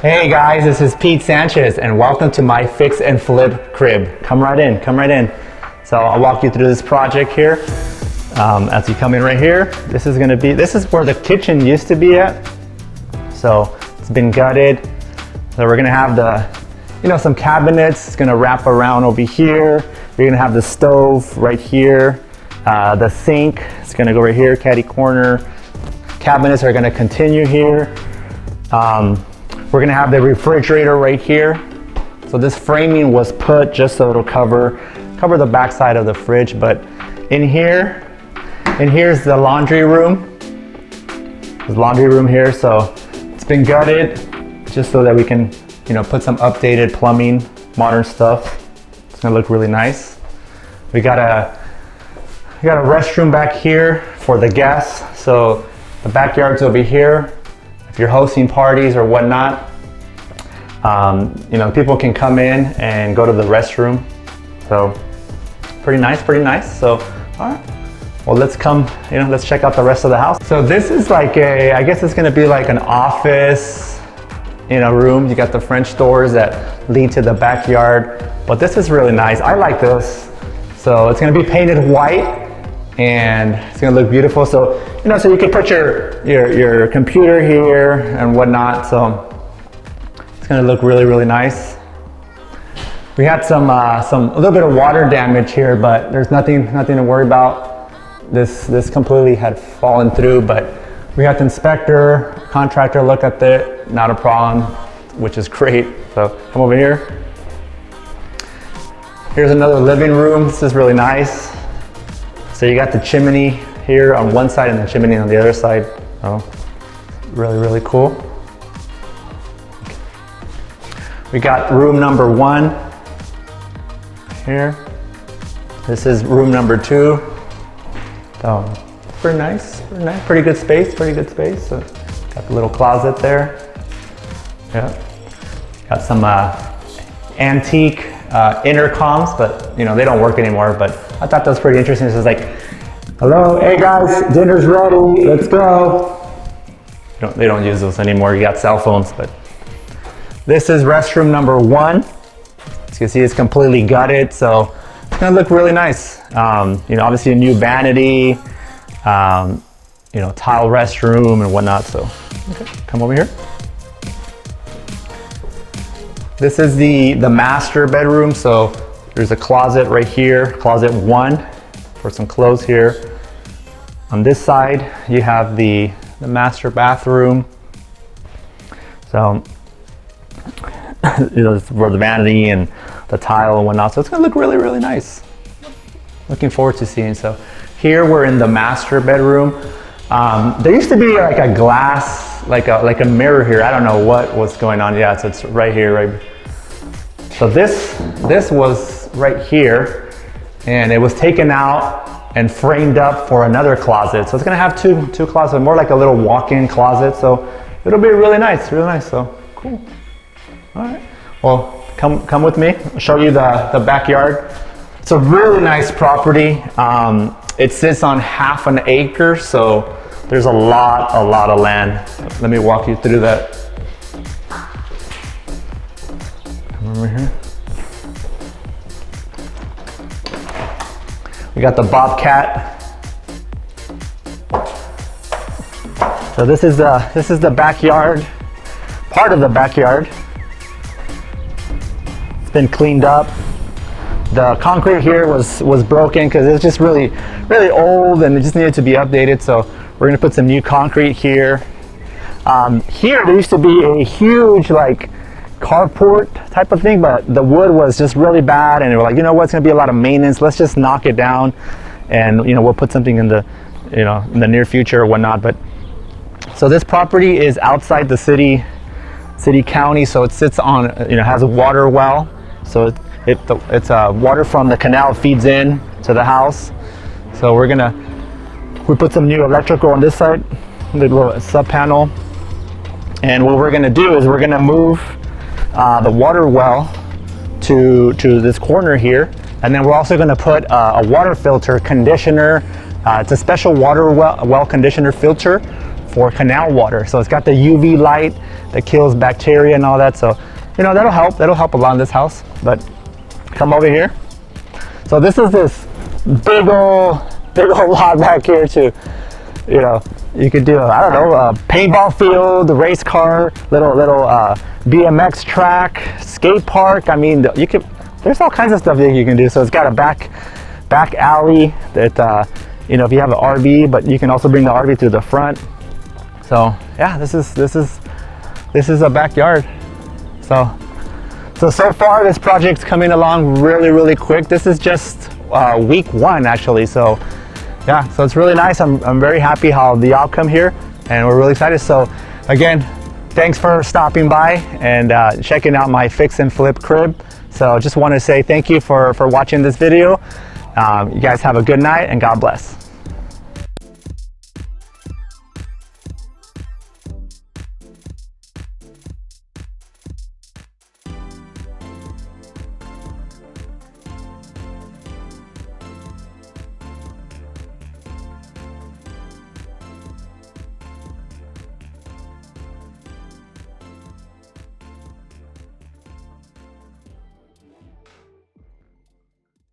Hey guys, this is Pete Sanchez and welcome to my fix and flip crib. Come right in, come right in. So I'll walk you through this project here. As you come in right here, this is where the kitchen used to be at. So it's been gutted. So we're gonna have some cabinets. It's gonna wrap around over here. You're gonna have the stove right here. The sink, it's gonna go right here, caddy corner. Cabinets are gonna continue here. We're gonna have the refrigerator right here. So this framing was put just so it'll cover the back side of the fridge. But here's the laundry room. There's laundry room here, so it's been gutted just so that we can, put some updated plumbing, modern stuff. It's gonna look really nice. We got a restroom back here for the guests. So the backyard's over here. If you're hosting parties or whatnot, people can come in and go to the restroom. So pretty nice. So, all right. Well, let's check out the rest of the house. So this is I guess it's gonna be like an office, room. You got the French doors that lead to the backyard, but this is really nice. I like this. So it's gonna be painted white and it's gonna look beautiful. So, so you can put your computer here and whatnot. So it's gonna look really, really nice. We had a little bit of water damage here, but there's nothing to worry about. This completely had fallen through, but we had the inspector, contractor look at it, not a problem, which is great. So come over here. Here's another living room. This is really nice. So you got the chimney here on one side and the chimney on the other side. Oh, really, really cool. We got room number 1 here. This is room number 2. So pretty nice, pretty good space. So got the little closet there. Yeah. Got some antique intercoms, but they don't work anymore. But I thought that was pretty interesting. It's just like, hello, hey guys, dinner's ready, let's go. They don't use those anymore. You got cell phones. But this is restroom number 1. As you can see, it's completely gutted, so it's gonna look really nice. Obviously a new vanity, tile restroom and whatnot. So okay, come over here. This is the master bedroom. So there's a closet right here, closet 1 for some clothes here. On this side, you have the master bathroom. So, for the vanity and the tile and whatnot. So it's gonna look really, really nice. Looking forward to seeing. So here we're in the master bedroom. There used to be like a glass, like a mirror here. I don't know what was going on. Yeah, so it's right here, right. So this was right here, and it was taken out and framed up for another closet. So it's gonna have two closets, more like a little walk-in closet. So it'll be really nice, really nice. So cool. All right. Well, come with me. I'll show you the backyard. It's a really nice property. It sits on half an acre, so there's a lot of land. Let me walk you through that. Come over here. We got the Bobcat. So this is the backyard, part of the backyard. It's been cleaned up. The concrete here was broken because it's just really, really old and it just needed to be updated. So we're gonna put some new concrete here. Here there used to be a huge carport type of thing, but the wood was just really bad, and we're like, it's gonna be a lot of maintenance. Let's just knock it down, and we'll put something in the in the near future or whatnot. But so this property is outside the city county, so it sits on has a water well, so it's water from the canal feeds in to the house. So we put some new electrical on this side, the little sub panel, and what we're gonna do is we're gonna move the water well to this corner here, and then we're also going to put a water filter conditioner. It's a special water well conditioner filter for canal water. So it's got the UV light that kills bacteria and all that. So, you know, that'll help a lot in this house. But come over here. So this is this big old lot back here too. You know, you could do, I don't know, a paintball field, a race car, little BMX track, skate park. I mean, you could, there's all kinds of stuff that you can do. So it's got a back alley that, you know, if you have an RV, but you can also bring the RV to the front. So yeah, this is a backyard. So far this project's coming along really quick. This is just week 1 actually. So yeah, so it's really nice. I'm very happy how the outcome here, and we're really excited. So again, thanks for stopping by and checking out my fix and flip crib. So just want to say thank you for watching this video. You guys have a good night and God bless.